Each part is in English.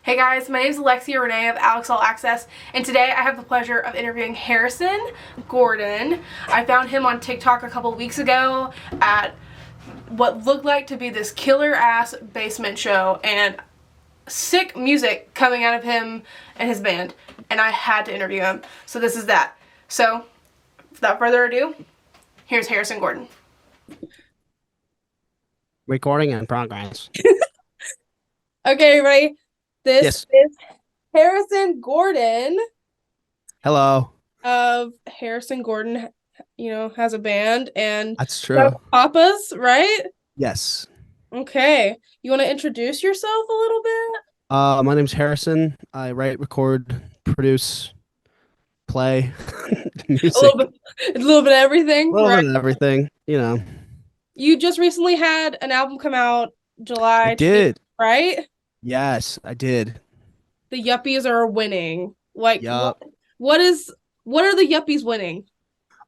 Hey guys, my name is Alexia Renee of Alex All Access, and today I have the pleasure of interviewing Harrison Gordon. I found him on TikTok a couple weeks ago at what looked like to be this killer-ass basement show, and sick music coming out of him and his band, and I had to interview him, so this is that. So, without further ado, here's Harrison Gordon. Recording in progress. Okay, everybody, this Yes. is Harrison Gordon Hello. of Harrison Gordon, has a band and That's true. Papas, right? Yes. Okay. You want to introduce yourself a little bit? My name's Harrison. I write, record, produce, play A little music. bit, a little bit of A everything, little right? bit of everything, You just recently had an album come out I July 20th, did. right? Yes, I did. The Yuppies are winning. Like Yup. what are the Yuppies winning?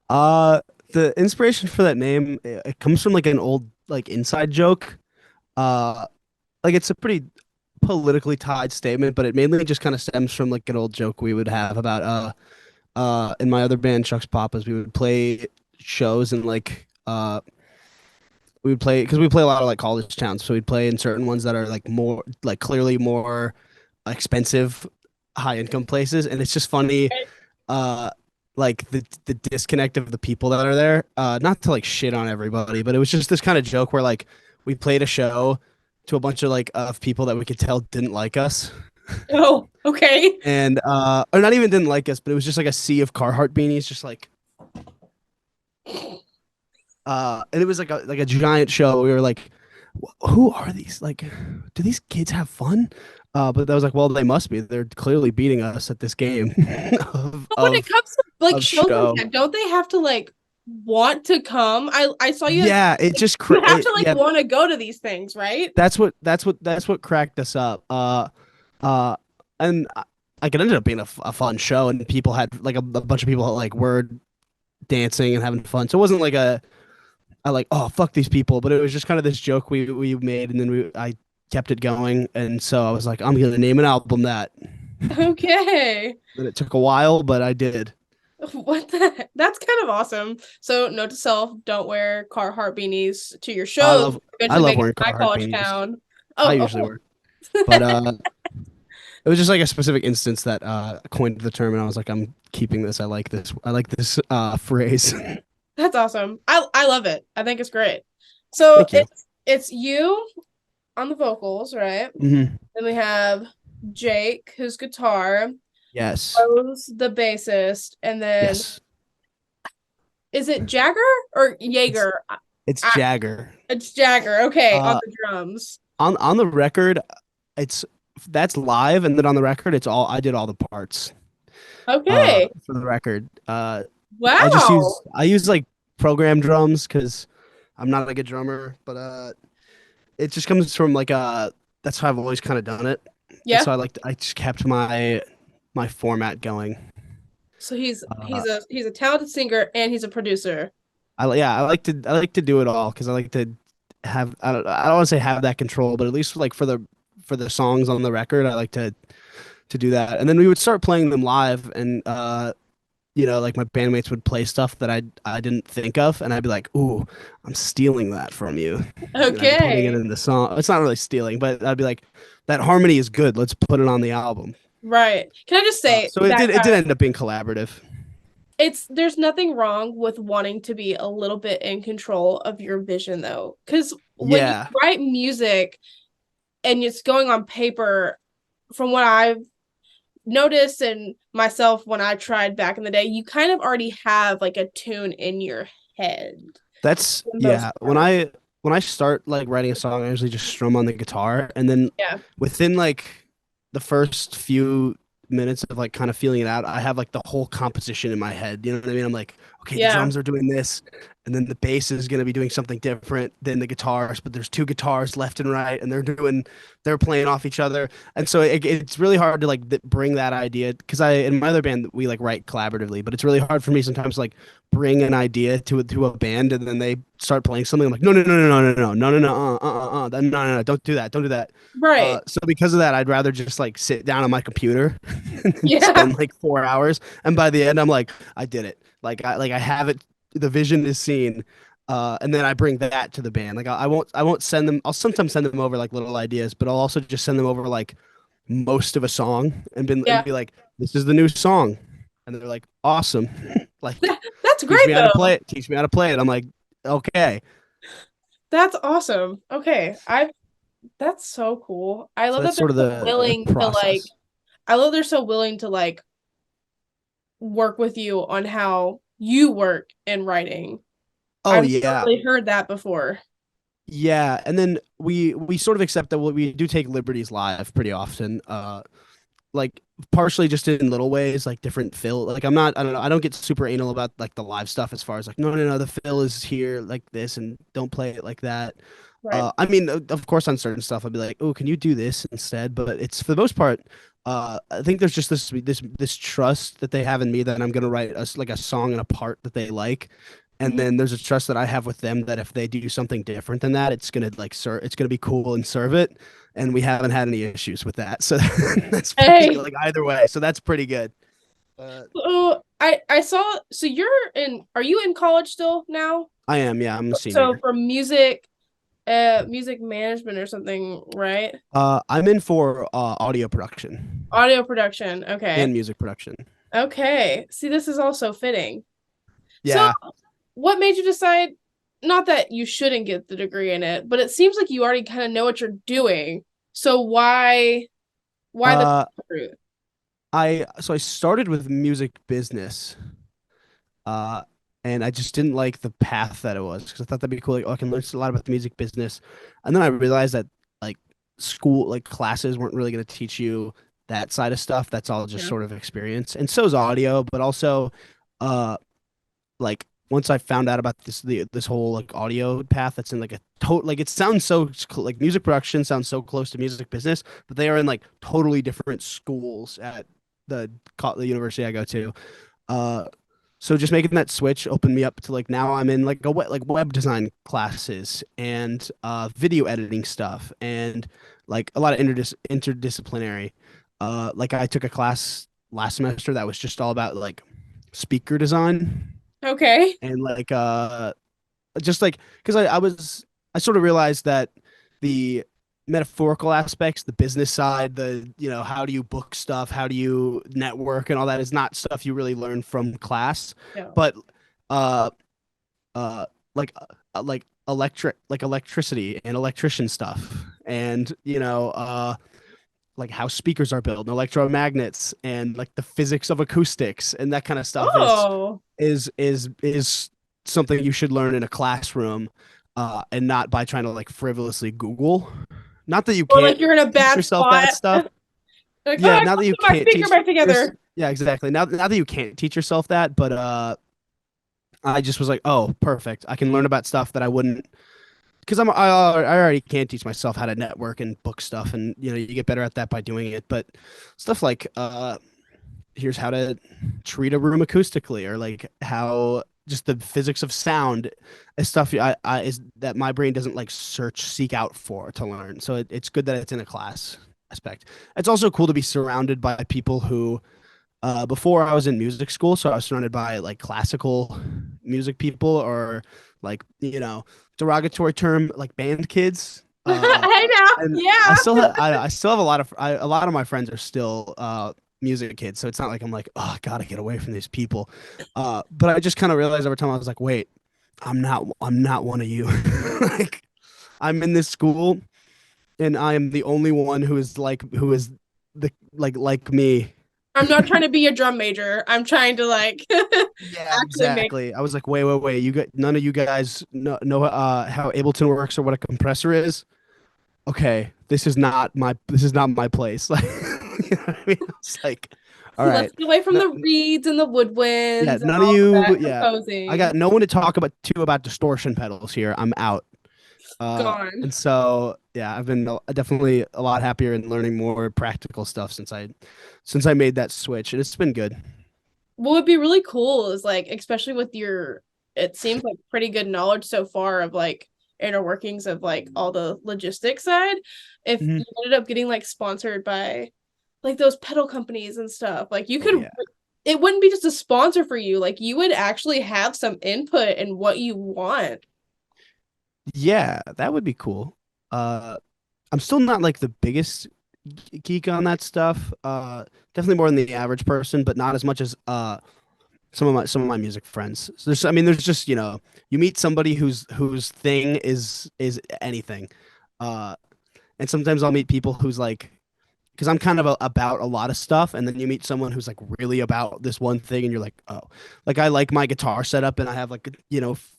Uh, the inspiration for that name, it comes from like an old like inside joke. Uh, like it's a pretty politically tied statement, but it mainly just kind of stems from like an old joke we would have about in my other band Chuck's Papas, we would play shows and like we would play because we play a lot of like college towns, so we'd play in certain ones that are like more like clearly more expensive high income places, and it's just funny uh like the disconnect of the people that are there, not to like shit on everybody, but it was just this kind of joke where like we played a show to a bunch of like of people that we could tell didn't like us, Oh, okay. and or not even didn't like us, but it was just like a sea of Carhartt beanies, just like and it was like a giant show. We were like, who are these? Like, do these kids have fun? But that was like, well, they must be. They're clearly beating us at this game of But when it of comes to like of shows like show. that, don't they have to like want to come? I saw you Yeah, it like, just you have to like yeah. want to go to these things, right? That's what cracked us up. Uh, and like it ended up being a fun show, and people had like a bunch of people like were dancing and having fun. So it wasn't like I like, oh fuck these people, but it was just kind of this joke we made, and then I kept it going, and so I was like, I'm gonna name an album that. Okay. And it took a while, but I did. What the heck? That's kind of awesome. So note to self, don't wear Carhartt beanies to your I shows. love I Eventually love make it wearing to my Carhartt college beanies. town. I Oh, usually wear, but it was just like a specific instance that coined the term, and I was like, I'm keeping this. I like this. I like this phrase. that's awesome. I love it. I think it's great. So Thank you. it's you on the vocals, right? Hmm. Then we have Jake, who's guitar, Yes. Rose, the bassist, and then Yes. is it Jagger or It's Jaeger? it's I, Jagger. it's Jagger. Okay, on Uh, the drums. on the record, it's that's live, and then on the record, it's all I did all the parts. Okay. For the record, Wow. I use like program drums because I'm not like a drummer, but it just comes from like that's how I've always kind of done it, and Yeah. so I just kept my format going. So he's Uh, he's a he's a talented singer and he's a producer. yeah, I like to do it all because I like to have I don't want to say have that control, but at least like for the songs on the record, I like to do that. And then we would start playing them live, and like my bandmates would play stuff that I didn't think of, and I'd be like, "Ooh, I'm stealing that from you," and I'd be putting it Okay. in the song. It's not really stealing, but I'd be like, "That harmony is good. Let's put it on the album." Right. Can I just say So that it did end up being collaborative. it's there's nothing wrong with wanting to be a little bit in control of your vision though. Because when you Yeah, write music and it's going on paper, from what I've noticed and myself when I tried back in the day, you kind of already have like a tune in your head that's for the most yeah. part. When I start like writing a song, I usually just strum on the guitar, and then Yeah. within like the first few minutes of like kind of feeling it out, I have like the whole composition in my head. You know what I mean? I'm like, okay, the Yeah. drums are doing this, and then the bass is going to be doing something different than the guitars, but there's two guitars left and right, and they're playing off each other, and so it's really hard to like bring that idea because I in my other band we like write collaboratively, but it's really hard for me sometimes to, like bring an idea to a band, and then they start playing something. I'm like, no, no, no, no, no, no, no, no, no, no, no, no, don't do that, don't do that. Right. So because of that, I'd rather just like sit down on my computer and Yeah. spend like 4 hours, and by the end, I'm like, I did it. Like I have it. The vision is seen, and then I bring that to the band. Like I won't send them. I'll sometimes send them over like little ideas, but I'll also just send them over like most of a song and Yeah. be like, this is the new song, and they're like, awesome. Like, That's teach great me how to though. play it. Teach me how to play it. I'm like, okay. That's awesome. Okay. That's so cool. I So love that's that they're sort of so the willing to like process. I love they're so willing to like work with you on how you work in writing. Oh I've never yeah. really heard that before. Yeah, and then we sort of accept that we do take liberties live pretty often. Like partially just in little ways, like different fill. Like I don't know, I don't get super anal about like the live stuff as far as like, no, no, no, the fill is here like this and don't play it like that. Right. I mean, of course, on certain stuff, I'd be like, oh, can you do this instead? But it's for the most part, I think there's just this trust that they have in me that I'm gonna write like a song and a part that they like, and Mhm. then there's a trust that I have with them that if they do something different than that, it's gonna like it's gonna be cool and serve it, and we haven't had any issues with that. So that's pretty Hey, like either way. So that's pretty good. Uh, so I saw so you're in are you in college still now? I am, yeah, I'm a So senior. for music management or something, right? I'm in for audio production Audio production. Okay. and music production. Okay. See, this is also fitting. So Yeah. what made you decide, not that you shouldn't get the degree in it, but it seems like you already kind of know what you're doing. So why the Uh, route? I started with music business, uh, and I just didn't like the path that it was because I thought that'd be cool. Like, oh, I can learn a lot about the music business, and then I realized that like school, like classes, weren't really going to teach you that side of stuff. That's all just Yeah. sort of experience, and so is audio, but also, uh, like once I found out about this whole like audio path that's in like a total like it sounds so like music production sounds so close to music business, but they are in like totally different schools at the the university I go to. Uh, so just making that switch opened me up to like now I'm in like like web design classes and video editing stuff and like a lot of interdisciplinary. Like I took a class last semester that was just all about like speaker design Okay. and like just like because I sort of realized that the metaphorical aspects, the business side, the how do you book stuff, how do you network, and all that is not stuff you really learn from class, Yeah. but uh uh like electricity and electrician stuff, and like how speakers are built and electromagnets and like the physics of acoustics and that kind of stuff Oh. is something you should learn in a classroom, and not by trying to like frivolously Google. Not that you Or like can't you're in a teach bad yourself that spot. stuff. Like, oh, Yeah, I now gotta that you put my can't speaker teach back together. yeah, exactly. Now that you can't teach yourself that, but I just was like, oh, perfect. I can learn about stuff that I wouldn't because I already can't teach myself how to network and book stuff, and you get better at that by doing it. But stuff like here's how to treat a room acoustically, or like how just the physics of sound is stuff I is that my brain doesn't like seek out for to learn. So it's good that it's in a class aspect. It's also cool to be surrounded by people who before I was in music school, so I was surrounded by like classical music people or like derogatory term like band kids. Hey now. And Yeah. I still have a lot of my friends are still music kids, so it's not like I'm like, oh, I gotta get away from these people. But I just kind of realized over time I was like, wait, I'm not one of you. Like I'm in this school and I am the only one who is the like me. I'm not trying to be a drum major. I'm trying to like Yeah, actually make. exactly. I was like, wait, wait, wait. You got none of you guys know how Ableton works or what a compressor is. Okay, this is not my place. Like, You know what I mean? It's like, all Let's right. get away from No, the reeds and the yeah, woodwinds and none of all of you. that Yeah, I composing. got no one to talk about distortion pedals here. I'm out. Gone. And so yeah, I've been definitely a lot happier and learning more practical stuff since I made that switch, and it's been good. What would be really cool is like, especially with your, it seems like pretty good knowledge so far of like inner workings of like all the logistics side. If Mhm. you ended up getting like sponsored by like those pedal companies and stuff, like you Oh could, yeah, it wouldn't be just a sponsor for you. Like you would actually have some input in what you want. yeah, that would be cool. I'm still not like the biggest geek on that stuff. Definitely more than the average person, but not as much as some of my music friends. So I mean, there's just you meet somebody whose thing is anything, uh, and sometimes I'll meet people who's like, because I'm kind of about a lot of stuff, and then you meet someone who's like really about this one thing, and you're like, oh, like I like my guitar setup, and I have like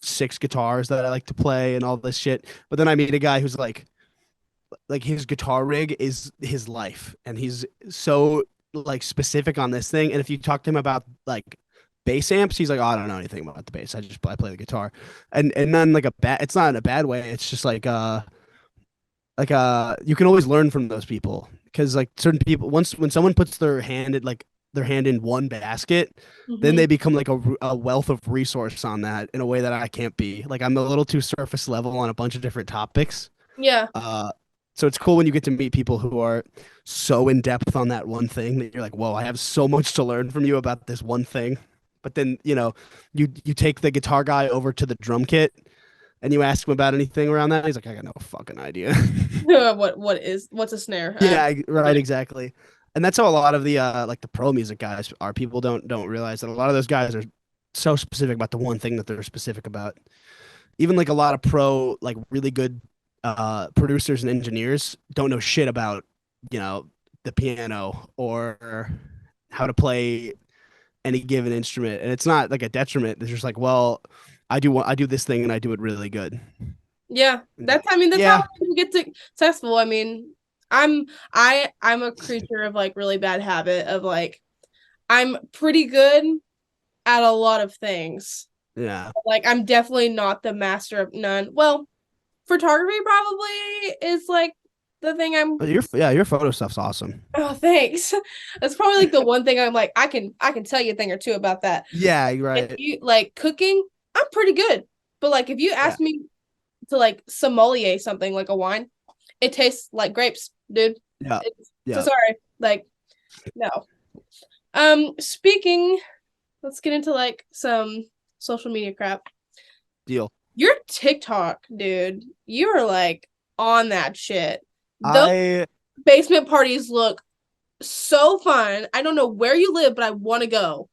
6 guitars that I like to play and all this shit. But then I meet a guy who's like his guitar rig is his life, and he's so like specific on this thing. And if you talk to him about like bass amps, he's like, oh, I don't know anything about the bass. I play the guitar, and then like a bad. It's not in a bad way. It's just you can always learn from those people because like certain people once when someone puts their hand in one basket, then Mm-hmm. they become like a wealth of resource on that in a way that I can't be. Like I'm a little too surface level on a bunch of different topics. Yeah. uh so it's cool when you get to meet people who are so in depth on that one thing that you're like, whoa, I have so much to learn from you about this one thing. But then you take the guitar guy over to the drum kit and you ask him about anything around that, he's like, I got no fucking idea. What's a snare? Yeah, right, Like, exactly. And that's how a lot of the like the pro music guys are. People don't realize that a lot of those guys are so specific about the one thing that they're specific about. Even like a lot of pro like really good producers and engineers don't know shit about, you know, the piano or how to play any given instrument. And it's not like a detriment. It's just like, well, I do this thing and I do it really good. yeah, They're that's like, I mean that's how yeah, you get successful. I mean, I'm a creature of like really bad habit of like I'm pretty good at a lot of things. yeah. Like I'm definitely not the master of none. Well, photography probably is like the thing I'm. Your photo stuff's awesome. Oh, thanks. That's probably like the one thing I'm like I can tell you a thing or two about that. Yeah, you're If right. you like cooking, I'm pretty good. But like if you Yeah, ask me to like sommelier something like a wine, it tastes like grapes, dude. yeah, So yeah. sorry. Like, no. Speaking, let's get into like some social media crap. Deal. Your TikTok, dude, you are like on that shit. Those I basement parties look so fun. I don't know where you live, but I want to go.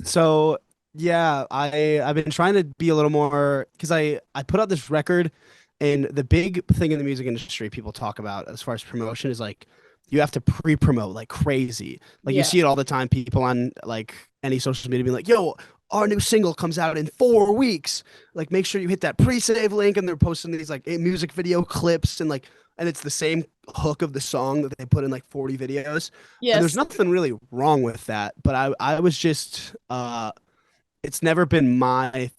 so yeah, I've been trying to be a little more because I put out this record, and the big thing in the music industry people talk about as far as promotion is like you have to pre-promote like crazy. Like you Yeah. see it all the time. People on like any social media being like, "Yo, our new single comes out in 4 weeks. Like make sure you hit that pre-save link." And they're posting these like music video clips and it's the same hook of the song that they put in like 40 videos. And there's Yes. nothing really wrong with that, but I was just it's never been my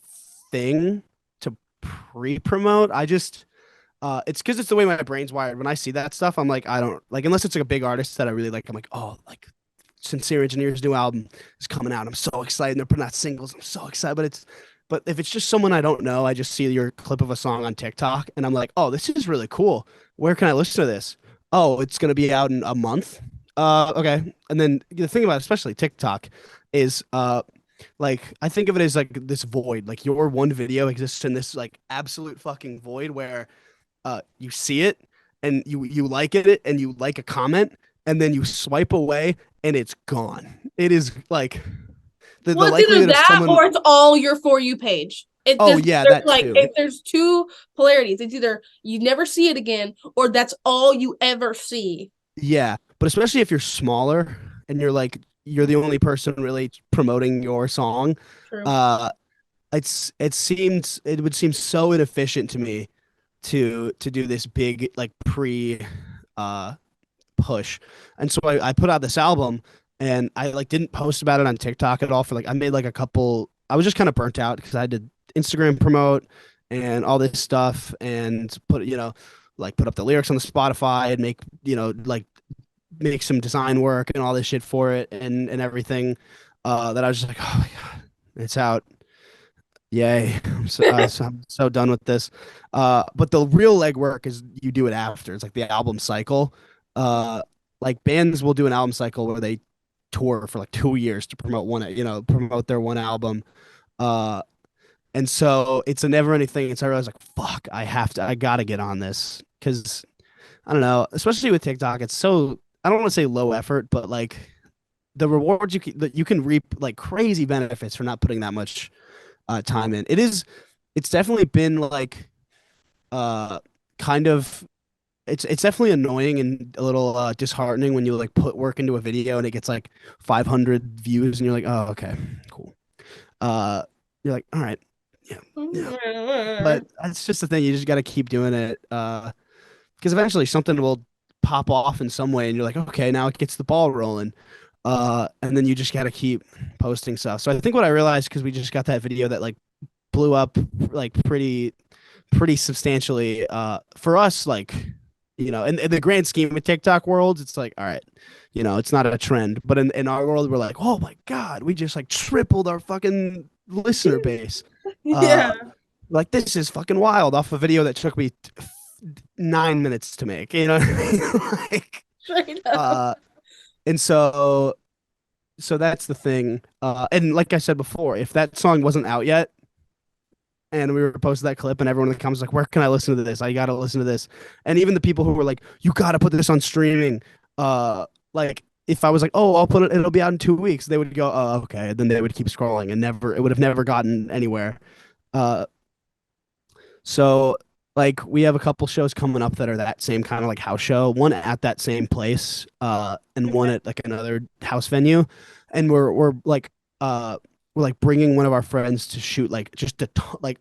thing to pre-promote. I just it's because it's the way my brain's wired. When I see that stuff, I'm like, I don't like unless it's like a big artist that I really like. I'm like, oh, like Sincere Engineer's new album is coming out. I'm so excited. They're putting out singles. I'm so excited. But if it's just someone I don't know, I just see your clip of a song on TikTok and I'm like, oh, this is really cool. Where can I listen to this? Oh, it's gonna be out in a month. Okay. And then the thing about especially TikTok is like I think of it as like this void. Like your one video exists in this like absolute fucking void where you see it and you like it and you like a comment and then you swipe away and it's gone. It is like the Well, it's either likelihood of that someone. or it's all your For You page. It Oh does. yeah, There's that like too. if there's two polarities, it's either you never see it again or that's all you ever see. Yeah, but especially if you're smaller and you're the only person really promoting your song, True. uh, it would seem so inefficient to me to do this big like pre uh push. And so I put out this album, and I like didn't post about it on TikTok at all for like I made like a couple. I was just kind of burnt out because I had to Instagram promote and all this stuff, and put like put up the lyrics on the Spotify and make like make some design work and all this shit for it and everything. That I was just like, oh my god, it's out. Yay. I'm so done with this. But the real legwork is you do it after. It's like the album cycle. Like bands will do an album cycle where they tour for like 2 years to promote promote their one album. Uh, and so it's a never ending thing. And so I realized like, fuck, I gotta get on this. Cause I don't know, especially with TikTok, it's so, I don't want to say low effort, but like the rewards that you can reap like crazy benefits for not putting that much time in. It's definitely been like uh kind of it's definitely annoying and a little disheartening when you like put work into a video and it gets like 500 views and you're like, oh, okay, cool. You're like, all right, yeah, yeah. But that's just the thing. You just got to keep doing it because eventually something will pop off in some way and you're like, okay, now it gets the ball rolling. And then you just got to keep posting stuff. So I think what I realized, because we just got that video that like blew up like pretty substantially for us, like in the grand scheme of TikTok world, it's like, all right, it's not a trend, but in our world we're like, oh my god, we just like tripled our fucking listener base. Yeah. Like this is fucking wild off a video that took me 9 minutes to make, you know what I mean? Like Straight up. and so that's the thing. And like I said before, if that song wasn't out yet and we were posting that clip and everyone in the comments was like, where can I listen to this? I gotta listen to this. And even the people who were like, you gotta put this on streaming. Like if I was like, oh, I'll put it, it'll be out in 2 weeks, they would go, oh, okay. And then they would keep scrolling and it would have never gotten anywhere. So like we have a couple shows coming up that are that same kind of like house show, one at that same place, and one at like another house venue. And we're like bringing one of our friends to shoot like just to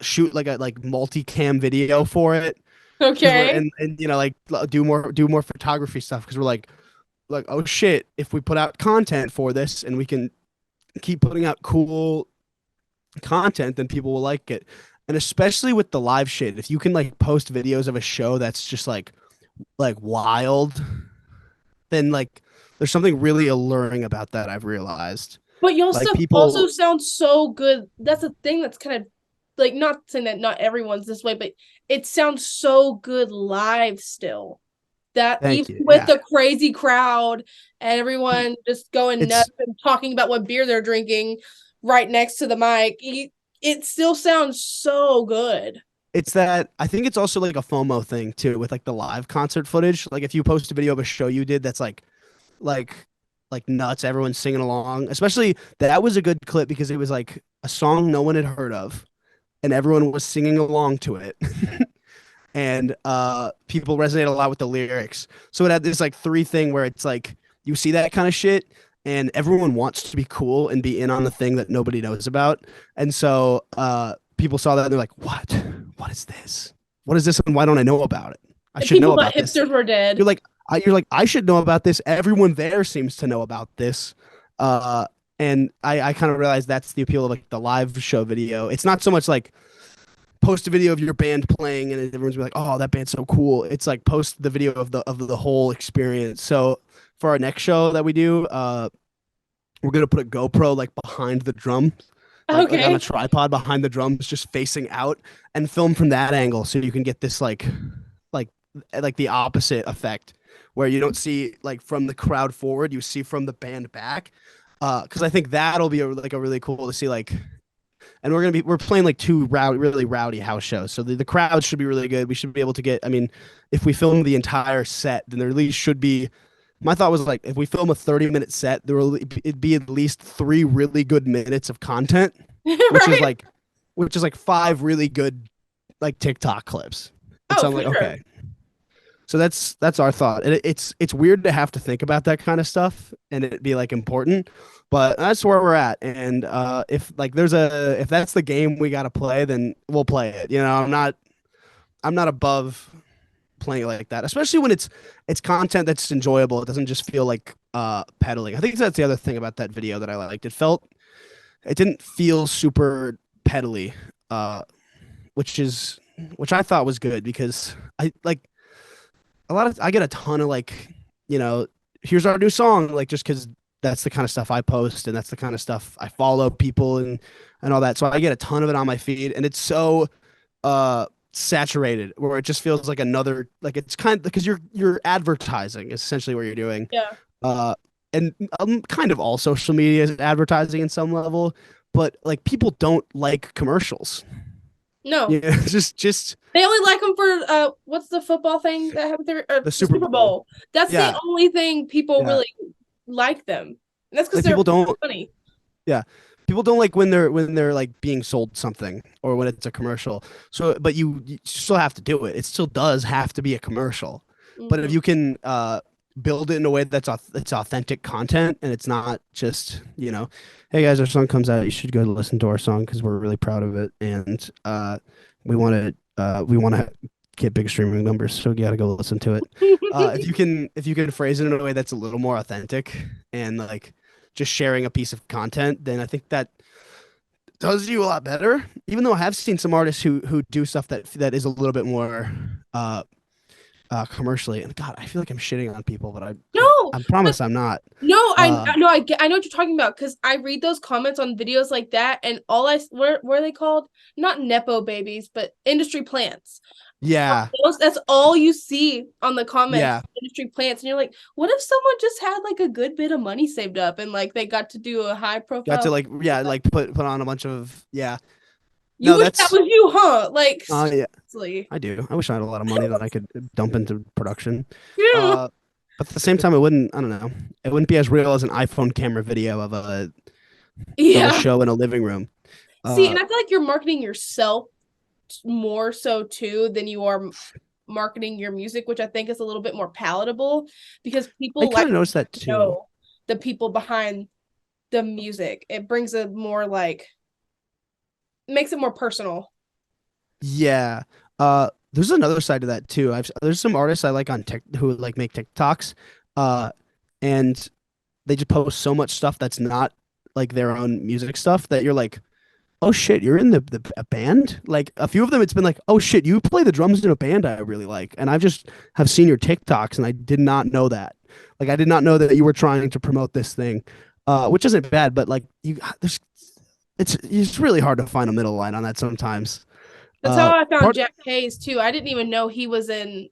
shoot like a like multicam video for it. Okay. And like do more photography stuff because we're like, oh shit, if we put out content for this and we can keep putting out cool content, then people will like it. And especially with the live shit, if you can like post videos of a show that's just like wild, then like there's something really alluring about that, I've realized. But y'all Like stuff also people, sounds so good. That's a thing that's kind of like, not saying that not everyone's this way, but it sounds so good live still. That thank even you. with Yeah. the crazy crowd and everyone just going It's nuts and talking about what beer they're drinking right next to the mic, it still sounds so good. it's that I think it's also like a FOMO thing too with like the live concert footage. Like if you post a video of a show you did that's like like nuts, everyone's singing along. Especially that was a good clip because it was like a song no one had heard of and everyone was singing along to it. And people resonate a lot with the lyrics. So it had this like three thing where it's like you see that kind of shit and everyone wants to be cool and be in on the thing that nobody knows about. And so people saw that and they're like, what? What is this? What is this and why don't I know about it? I And should know people thought about this. hipsters were dead. You're like, I should know about this. Everyone there seems to know about this. And I kind of realized that's the appeal of like the live show video. It's not so much like post a video of your band playing and everyone's like, oh, that band's so cool. It's like post the video of the whole experience. So for our next show that we do, we're gonna put a GoPro like behind the drums, like on a tripod behind the drums, just facing out, and film from that angle, so you can get this like the opposite effect, where you don't see like from the crowd forward, you see from the band back. Because I think that'll be a really cool to see like. And we're playing like two really rowdy house shows, so the crowd should be really good. We should be able to get. I mean, if we film the entire set, then there at least should be. My thought was like, if we film a 30-minute set, it'd be at least 3 really good minutes of content, which is Right? like 5 really good like TikTok clips. And so Oh, I'm like, for sure. okay. So that's our thought. And it's weird to have to think about that kind of stuff and it be like important, but that's where we're at. And if like if that's the game we got to play, then we'll play it. I'm not above playing it like that, especially when it's content that's enjoyable. It doesn't just feel like peddling. I think that's the other thing about that video that I liked. It didn't feel super peddly, which I thought was good because I like I get a ton of like, here's our new song, like just because that's the kind of stuff I post and that's the kind of stuff I follow people and all that. So I get a ton of it on my feed, and it's so saturated where it just feels like another, like it's kind of because you're advertising is essentially what you're doing. Yeah. Uh, and kind of all social media is advertising in some level, but like people don't like commercials. No. Yeah, just They only like them for what's the football thing that happened there? the Super Bowl. That's Yeah, the only thing people yeah. really like them. And that's because Like they're people don't. funny. Yeah. People don't like when they're like being sold something or when it's a commercial. So, but you still have to do it. It still does have to be a commercial. But if Mhm. you can build it in a way it's authentic content and it's not just, hey guys, our song comes out, you should go listen to our song because we're really proud of it and we want to get big streaming numbers, so you got to go listen to it. If you can phrase it in a way that's a little more authentic and like just sharing a piece of content, then I think that does you a lot better. Even though I have seen some artists who do stuff that is a little bit more commercially. And God, I feel like I'm shitting on people, but No, I but promise I'm not. no, Uh, I know what you're talking about because I read those comments on videos like that, and what are they called? Not nepo babies, but industry plants. yeah, That's all you see on the comments, yeah. industry plants, and you're like, what if someone just had like a good bit of money saved up and like they got to do a high Got to profile? like yeah, like put on a bunch of yeah. You No, wish that that's was you, huh? Like yeah. seriously. I do. I wish I had a lot of money that I could dump into production. Yeah. Uh, but at the same time, it wouldn't. I don't know. It wouldn't be as real as an iPhone camera video of a Yeah. show in a living room. See, Uh, and I feel like you're marketing yourself more so too than you are marketing your music, which I think is a little bit more palatable because I people kind like of noticed that to too. know the people behind the music. It brings a more like makes it more personal. Yeah. There's another side to that too. There's some artists I like on Tik who like make TikToks, uh, and they just post so much stuff that's not like their own music stuff that you're like, oh shit, you're in the a band? Like a few of them, it's been like, oh shit, you play the drums in a band I really like, and I've just have seen your TikToks and I did not know that. Like I did not know that you were trying to promote this thing, which isn't bad, but like it's really hard to find a middle line on that sometimes. That's how I found Part Jack Hayes too. I didn't even know he was in.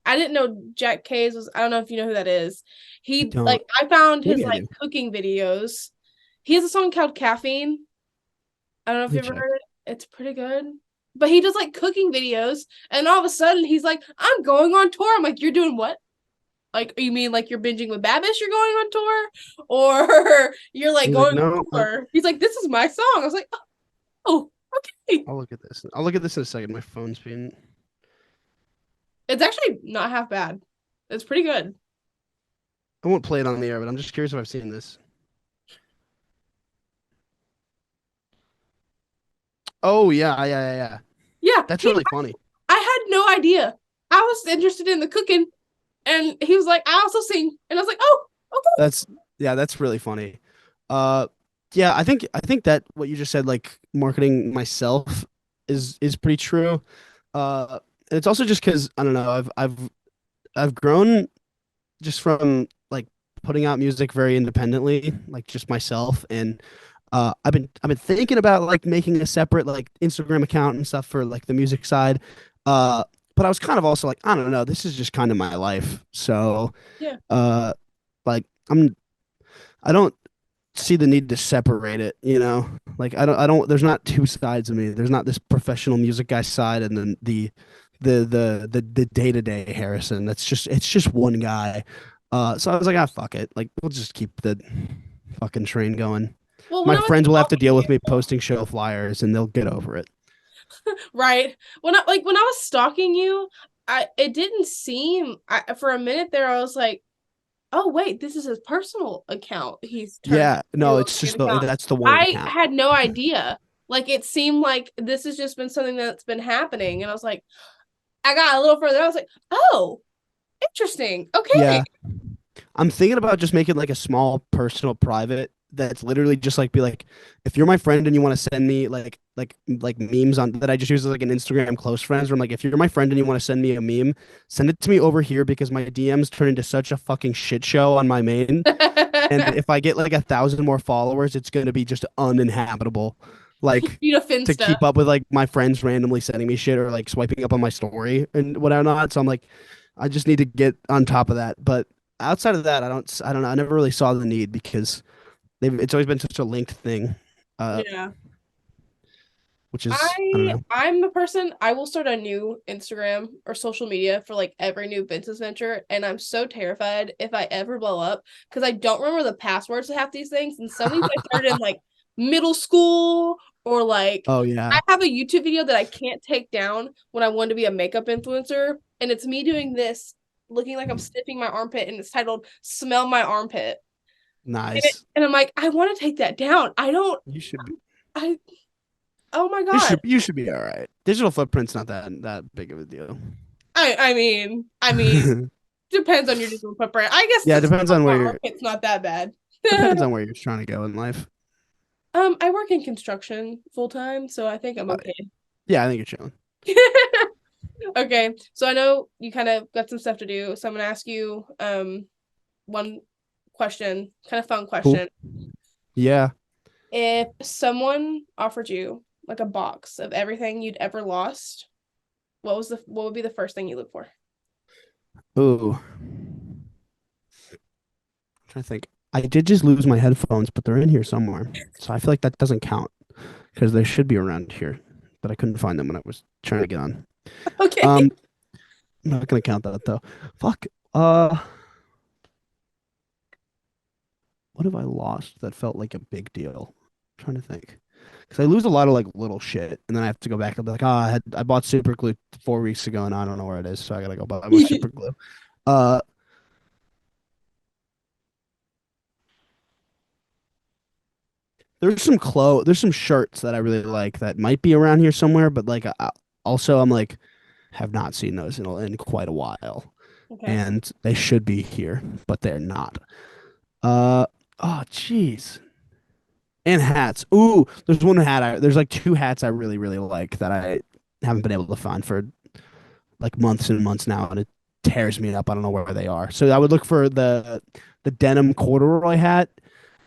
I didn't know Jack Hayes was. I don't know if you know who that is. I He don't like I found his maybe I like do. cooking videos. He has a song called Caffeine. I don't know if Let me you ever check. heard it. It's pretty good. But he does like cooking videos, and all of a sudden he's like, "I'm going on tour." I'm like, "You're doing what? Like, you mean like you're binging with Babish? You're going on tour, or you're like He's like, going on no, tour?" He's like, "This is my song." I was like, "Oh, okay." I'll look at this. I'll look at this in a second. My phone's being. It's actually not half bad. It's pretty good. I won't play it on the air, but I'm just curious if I've seen this. Oh yeah. Yeah, That's really funny. I had no idea. I was interested in the cooking, and he was like, "I also sing," and I was like, "Oh, okay." That's yeah, that's really funny. Uh, yeah, I think that what you just said, like marketing myself, is pretty true. And it's also just because I don't know, I've grown just from like putting out music very independently, like just myself, and I've been thinking about like making a separate like Instagram account and stuff for like the music side. But I was kind of also like, I don't know, this is just kind of my life. So Yeah, uh like I don't see the need to separate it, you know? Like I don't there's not two sides of me. There's not this professional music guy side and then the day-to-day Harrison. It's just one guy. So I was like, ah, fuck it. Like we'll just keep the fucking train going. well, when My I was friends will have to stalking deal you, with me posting show flyers and they'll get over it. right? When I was stalking you, I it didn't seem. For a minute there, I was like, "Oh wait, this is his personal account. He's turned Yeah, no, into a it's paid just account." that's the one I account. had no idea. Like it seemed like this has just been something that's been happening, and I was like, I got a little further. I was like, oh, interesting. Okay. Yeah. I'm thinking about just making like a small personal private that's literally just like be like, if you're my friend and you want to send me like memes on that I just use as like an Instagram close friends where I'm like, if you're my friend and you want to send me a meme, send it to me over here because my DMs turn into such a fucking shit show on my main. And if I get like 1,000 more followers, it's gonna be just uninhabitable. Like You know, to Finsta. keep up with like my friends randomly sending me shit or like swiping up on my story and whatever not. So I'm like, I just need to get on top of that. But outside of that, I don't know. I never really saw the need because it's always been such a linked thing. Uh, Yeah. which is I don't know. I'm the person I will start a new Instagram or social media for like every new business venture, and I'm so terrified if I ever blow up because I don't remember the passwords to half these things, and some of these I started in like middle school or like Oh yeah. I have a YouTube video that I can't take down when I wanted to be a makeup influencer, and it's me doing this, looking like I'm sniffing my armpit, and it's titled "Smell My Armpit," Nice. and I'm like, I want to take that down. I don't. You should be I Oh my god. you should be all right. Digital footprint's not that big of a deal. I mean, depends on your digital footprint. I guess Yeah, it this depends on where you're it's not that bad. depends on where you're trying to go in life. I work in construction full time, so I think I'm okay. Yeah, I think you're chilling. Okay, so I know you kind of got some stuff to do, so I'm gonna ask you one question, kind of fun Cool. question. Yeah. If someone offered you like a box of everything you'd ever lost, what would be the first thing you look for? Ooh. I'm trying to think. I did just lose my headphones, but they're in here somewhere. So I feel like that doesn't count because they should be around here, but I couldn't find them when I was trying to get on. Okay. Um, I'm not gonna count that though. Fuck. What have I lost that felt like a big deal? I'm trying to think. Because I lose a lot of like little shit, and then I have to go back and be like, oh, I bought super glue 4 weeks ago, and I don't know where it is, so I gotta go buy more super glue. Uh, there's some shirts that I really like that might be around here somewhere, but like also I'm like have not seen those in quite a while, Okay. and they should be here, but they're not. Uh, oh, jeez. And hats. Ooh, there's like two hats I really like that I haven't been able to find for like months and months now, and it tears me up. I don't know where they are. So I would look for the denim corduroy hat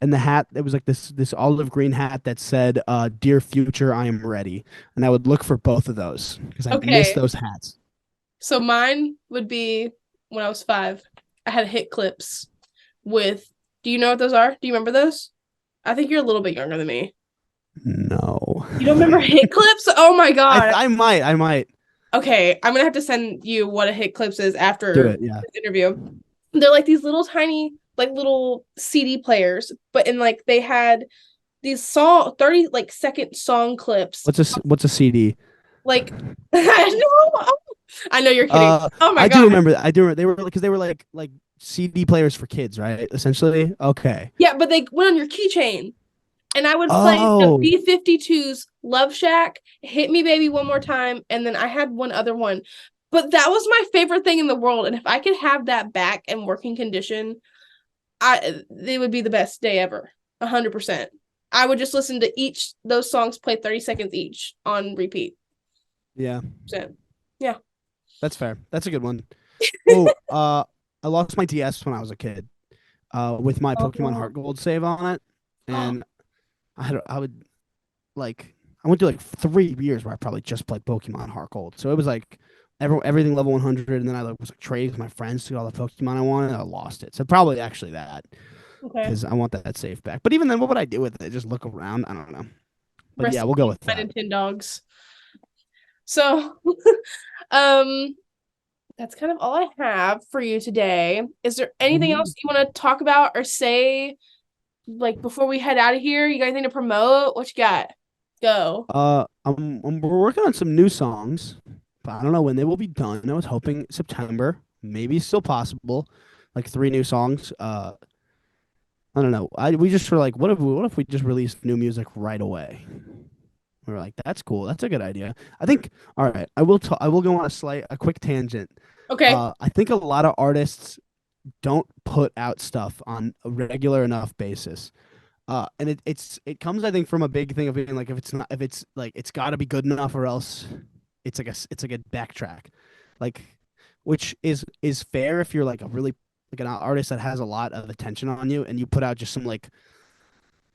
and the hat that was like this olive green hat that said "Dear Future, I am ready," and I would look for both of those because I miss Okay. those hats. So mine would be when I was 5. I had hit clips with. Do you know what those are? Do you remember those? I think you're a little bit younger than me. No, You don't remember hit clips? Oh my god. I might Okay, I'm gonna have to send you what a hit clips is do after it. Yeah. this interview. They're like these little tiny, like little CD players, but in like they had these 30 like second song clips. What's a CD? Like I know you're kidding. Oh my I do god. remember that. I do. They were because they were like CD players for kids, right? Essentially. Okay. Yeah, but they went on your keychain. And I would play the Oh, B-52's Love Shack, Hit Me Baby One More Time, and then I had one other one. But that was my favorite thing in the world. And if I could have that back in working condition, it would be the best day ever. 100%. I would just listen to each those songs play 30 seconds each on repeat. yeah. So, yeah. That's fair. That's a good one. Oh, I lost my DS when I was a kid. With my Pokemon Oh. Heart Gold save on it, and I would like I went through like 3 years where I probably just played Pokemon Heart Gold. So it was like everything level 100, and then I like was like trading with my friends to get all the Pokemon I wanted, and I lost it. So probably actually that Okay. because I want that save back. But even then, what would I do with it? Just look around? I don't know. But Rest yeah, in we'll go peace, with my that. Nintendogs. So, um, that's kind of all I have for you today. Is there anything else you want to talk about or say, like before we head out of here? You got anything to promote? What you got? Go. We're working on some new songs, but I don't know when they will be done. I was hoping September, maybe still possible, like 3 new songs. I don't know. We just were like, what if we just released new music right away? We were like, that's cool. That's a good idea. I think. All right, I will go on a quick tangent. Okay. I think a lot of artists don't put out stuff on a regular enough basis. And it comes, I think, from a big thing of being like, if it's like it's got to be good enough, or else it's like a backtrack, like, which is fair if you're like a really like an artist that has a lot of attention on you, and you put out just like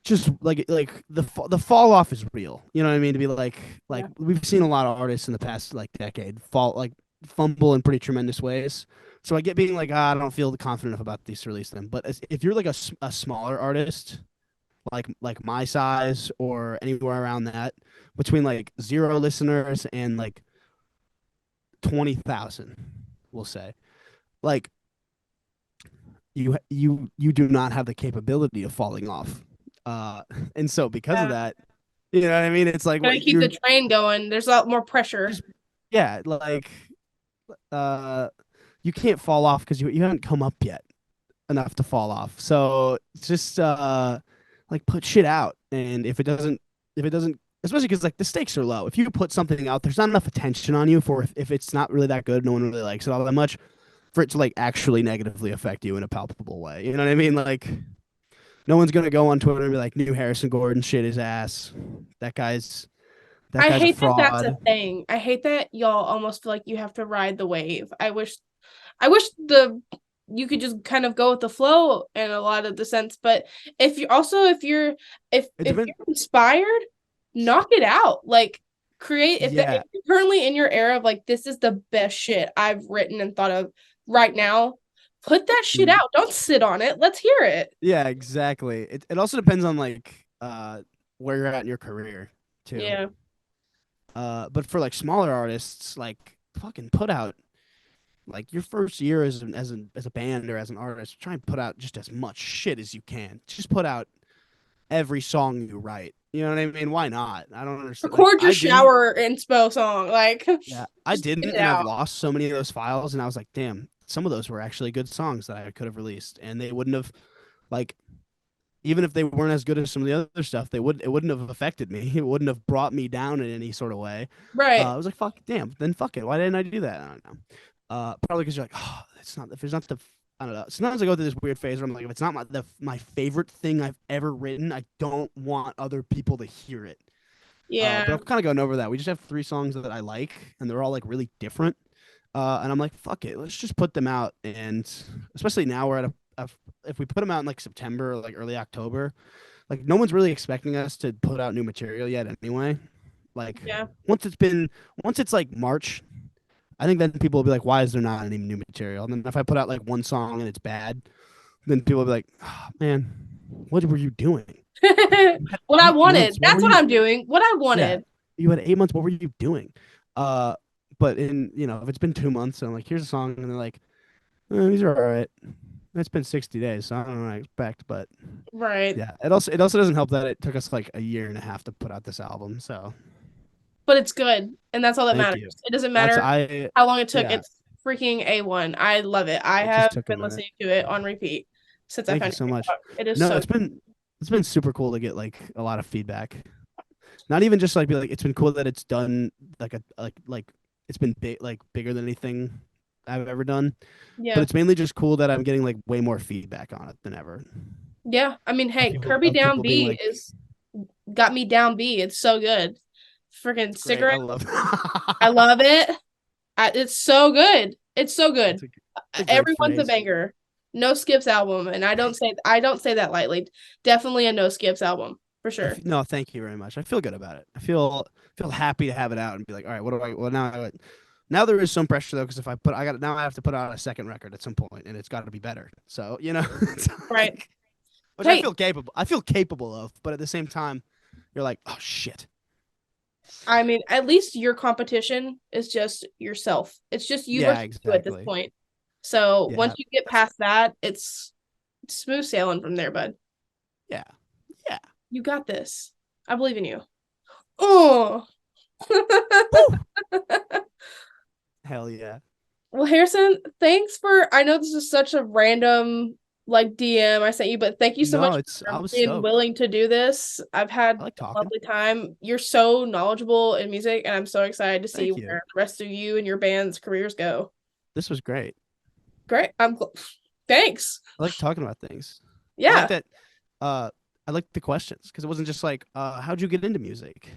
the fall off is real. You know what I mean? To be like Yeah. we've seen a lot of artists in the past like decade fall like fumble in pretty tremendous ways. So I get being like, I don't feel confident enough about these to release them. But if you're like a smaller artist, like my size or anywhere around that, between like 0 listeners and like 20,000, we'll say, like you do not have the capability of falling off. Uh, and so because of Yeah. that, you know what I mean? It's like Gotta what keep the you're train going. There's a lot more pressure. just, yeah, like uh, you can't fall off because you haven't come up yet enough to fall off. So just like put shit out, and if it doesn't, especially because like the stakes are low. If you put something out, there's not enough attention on you for if it's not really that good, no one really likes it all that much for it to like actually negatively affect you in a palpable way. You know what I mean? Like no one's gonna go on Twitter and be like, "New Harrison Gordon shit his ass. That guy's that I guy's a hate that that's a fraud." thing. I hate that y'all almost feel like you have to ride the wave. I wish the you could just kind of go with the flow in a lot of the sense, but It if depends. you're inspired, knock it out. Like create if Yeah. you're currently in your era of like this is the best shit I've written and thought of right now, put that shit Mm. out. Don't sit on it. Let's hear it. Yeah, exactly. It also depends on like where you're at in your career too. Yeah. But for like smaller artists, like fucking put out like your first year as a band or as an artist, try and put out just as much shit as you can. Just put out every song you write. You know what I mean? Why not? I don't understand. Like Record your I didn't. shower inspo song. Like Yeah, I just get didn't, it and I've out. lost so many of those files, and I was like, damn, some of those were actually good songs that I could have released, and they wouldn't have like even if they weren't as good as some of the other stuff, it wouldn't have affected me. It wouldn't have brought me down in any sort of way. Right. I was like, fuck, damn, then fuck it. Why didn't I do that? I don't know. Probably because you're like, oh, it's not. If it's not the, I don't know. Sometimes I go through this weird phase where I'm like, if it's not my favorite thing I've ever written, I don't want other people to hear it. But Yeah. I've kind of gone over that. We just have 3 songs that I like, and they're all like really different. And I'm like, fuck it, let's just put them out. And especially now we're at if we put them out in like September or like early October, like no one's really expecting us to put out new material yet anyway. Like Yeah. once it's like March, I think then people will be like, why is there not any new material? And then if I put out like one song and it's bad, then people will be like, oh, man, what were you doing? You had What I 8 months. wanted. What were That's what you? I'm doing. What I Yeah, wanted. you had 8 months. What were you doing? Uh, but if it's been 2 months, and I'm like, here's a song, and they're like, these are all right. It's been 60 days, so I don't know what I expect. But Right. yeah, it also doesn't help that it took us like a year and a half to put out this album. So But it's good. And that's all that thank matters. you. It doesn't That's matter I how long it took. Yeah, It's freaking A1. I love it. I it just have took a been minute. listening to it on repeat since I Thank you found so your much. TikTok. It is No, so it's been super cool to get like a lot of feedback. Not even just like be like it's been cool that it's done like a like it's been big like bigger than anything I've ever done. But yeah. it's mainly just cool that I'm getting like way more feedback on it than ever. Yeah. I mean, Of hey, people Kirby of Down people being B like, is got me down B. It's so good. Freaking it's great. cigarette. I love I love it. It's so good. It's so it's good. a great Everyone's a phrase. banger. No skips album, and I don't say that lightly. Definitely a no skips album for sure. No, thank you very much. I feel good about it. I feel happy to have it out and be like, all right, what do I? Well, now there is some pressure though because if I put I got now I have to put out a second record at some point and it's got to be better. So it's Right. like, which I Hey, feel capable. I feel capable of, but at the same time, you're like, oh shit. I mean, at least your competition is just yourself. It's just you Yeah, versus you at this exactly. point. So once Yeah, you get past that, it's smooth sailing from there, bud. yeah, yeah. You got this. I believe in you. Oh. Woo! Hell yeah. Well, Harrison, thanks for. I know this is such a random like DM I sent you, but thank you so No, much I for was being stoked. willing to do this. I've I had like a talking. lovely time. You're so knowledgeable in music, and I'm so excited to see Thank where you. the rest of you and your band's careers go. This was great. Great. Thanks. I like talking about things. I like Yeah. that. I like the questions because it wasn't just like, how'd you get into music?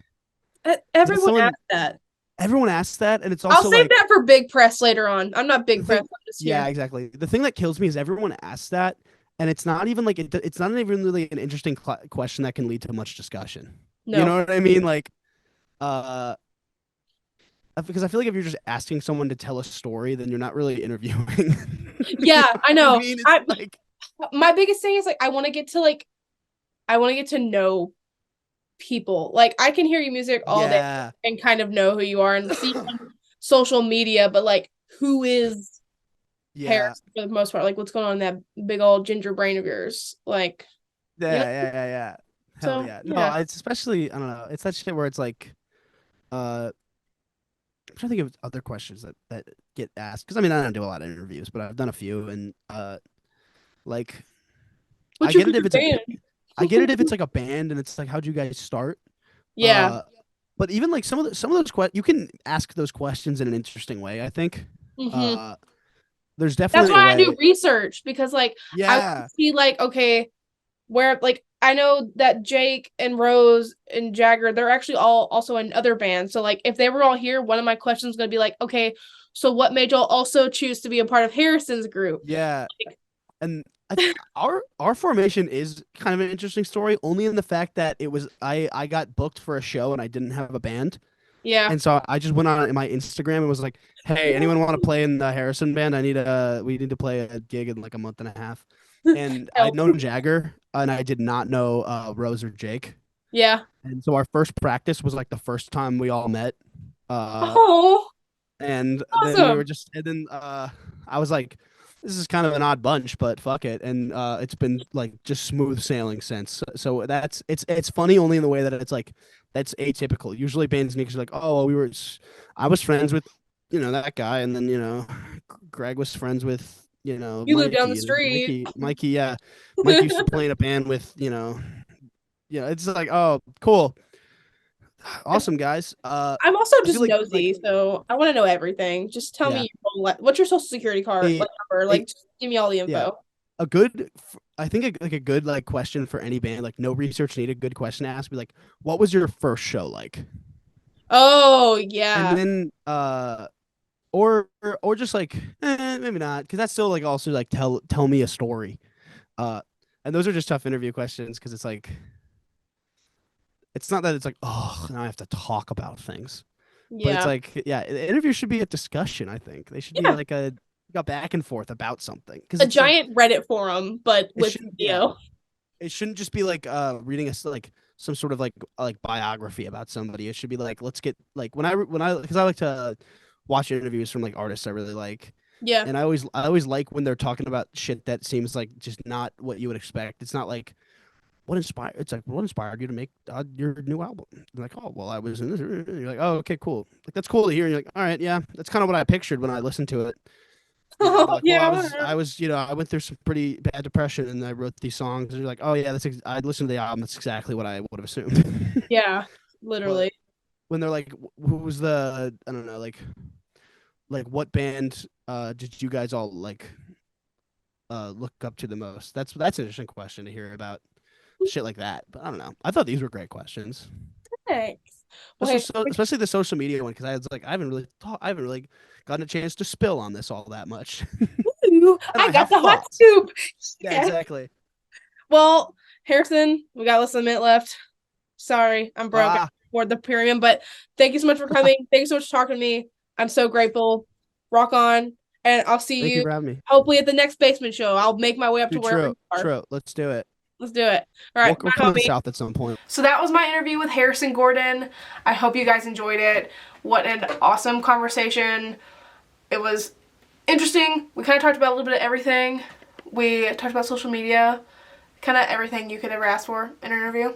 That's Everyone someone asked that. everyone asks that, and it's I'll also save like that for big press later on. I'm not the big press. thing. I'm just Yeah, here. exactly. The thing that kills me is everyone asks that, and it's not even like it's not even really an interesting question that can lead to much discussion. You No. know what I mean? Like, uh, because I feel like if you're just asking someone to tell a story, then you're not really interviewing. You Yeah, know I what I know. mean? It's like, My biggest thing is like I want to get to know people. Like I can hear your music all day yeah, and kind of know who you are and see on social media, but like who is yeah, Harris for the most part? Like what's going on in that big old ginger brain of yours? Like, you know, yeah. Hell so yeah. No, yeah. it's especially I don't know. It's that shit where it's like, I'm trying to think of other questions that get asked because I mean I don't do a lot of interviews, but I've done a few and like I What's your get it if favorite it's a band? I get it if it's like a band and it's like how'd you guys start? Yeah. Uh, but even like some of those questions you can ask those questions in an interesting way. I think Hmm. uh, there's That's definitely a why I do way. research because like I want to Yeah, see like okay, where like I know that Jake and Rose and Jagger, they're actually all also in other bands. So like if they were all here, one of my questions is gonna be like, okay, so what made y'all also choose to be a part of Harrison's group? yeah, Like, and our formation is kind of an interesting story, only in the fact that it was I got booked for a show and I didn't have a band. yeah. And so I just went on my Instagram and was like, "Hey, anyone want to play in the Harrison band? We need to play a gig in like a month and a half." And I'd Help. known Jagger and I did not know Rose or Jake. Yeah. And so our first practice was like the first time we all met. Uh, Oh, and then we were awesome. just and then I was like, this is kind of an odd bunch, but fuck it. And it's been like just smooth sailing since. So that's it's funny only in the way that it's like that's atypical. Usually bands and are like, oh well, I was friends with that guy, and then Greg was friends with You live down the Mikey, and street. Mikey, yeah, Mike used to play in a band with it's like, oh cool, awesome guys. I'm also I just feel like nosy, so I want to know everything. Just tell yeah. me what's your social security card A, like number? a Like just give me all the yeah, info. a good I think like a good like question for any band, like no research needed, good question to ask, be like, what was your first show like? Oh, And yeah. then or just like maybe not, because that's still like also like tell me a story. uh and those are just tough interview questions because it's like it's not that it's like, oh, now I have to talk about things, but it's Yeah. like, yeah, the interview should be a discussion. I think they should be Yeah. like a back and forth about something, because A it's like giant Reddit forum, but it with should, yeah, video. it shouldn't just be like reading like some sort of like biography about somebody. It should be like, let's get like when I because I like to watch interviews from like artists I really like, Yeah. and I always like when they're talking about shit that seems like just not what you would expect. It's not like what inspired you to make your new album. You're like, oh well, I was in this. You're like, oh okay, cool. Like that's cool to hear. And you're like, all right, yeah, that's kind of what I pictured when I listened to it. I'd be Oh, like, well, yeah. I went through some pretty bad depression and I wrote these songs. And you're like, oh yeah, I listened to the album. That's exactly what I would have assumed. Yeah. But Literally. when they're like, who was the, I don't know, like what band did you guys all like look up to the most? That's an interesting question to hear about shit like that. But I don't know. I thought these were great questions. Thanks. Well, hey, Especially the social media one, because I was like, I haven't really gotten a chance to spill on this all that much, ooh, and I I got have the hot thoughts. scoop. Yeah, Yes. exactly. Well, Harrison, we got less than a minute left. Sorry, I'm broke. I Ah, can't afford the premium, but thank you so much for coming. Thank you so much for talking to me. I'm so grateful. Rock on. And I'll see thank you you for having me. hopefully at the next basement show. I'll make my way up to Dude, wherever true, you are. true. Let's do it. Let's do it. All right. Bye, We'll come to the homie. south at some point. So that was my interview with Harrison Gordon. I hope you guys enjoyed it. What an awesome conversation. It was interesting. We kind of talked about a little bit of everything. We talked about social media, kind of everything you could ever ask for in an interview.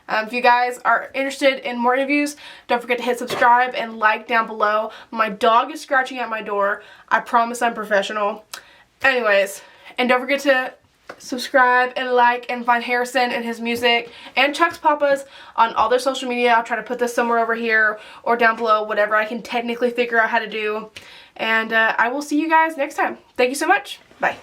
If you guys are interested in more interviews, don't forget to hit subscribe and like down below. My dog is scratching at my door. I promise I'm professional. Anyways, and don't forget to subscribe and like and find Harrison and his music and Chuck's Papas on all their social media. I'll try to put this somewhere over here or down below, whatever I can technically figure out how to do. And I will see you guys next time. Thank you so much. Bye.